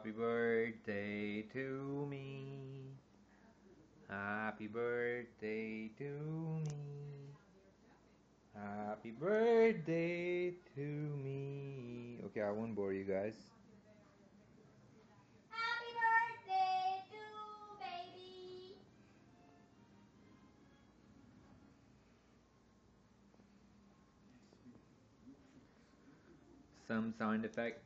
Happy birthday to me. Happy birthday to me. Happy birthday to me. Okay, I won't bore you guys. Happy birthday to baby. Some sound effect.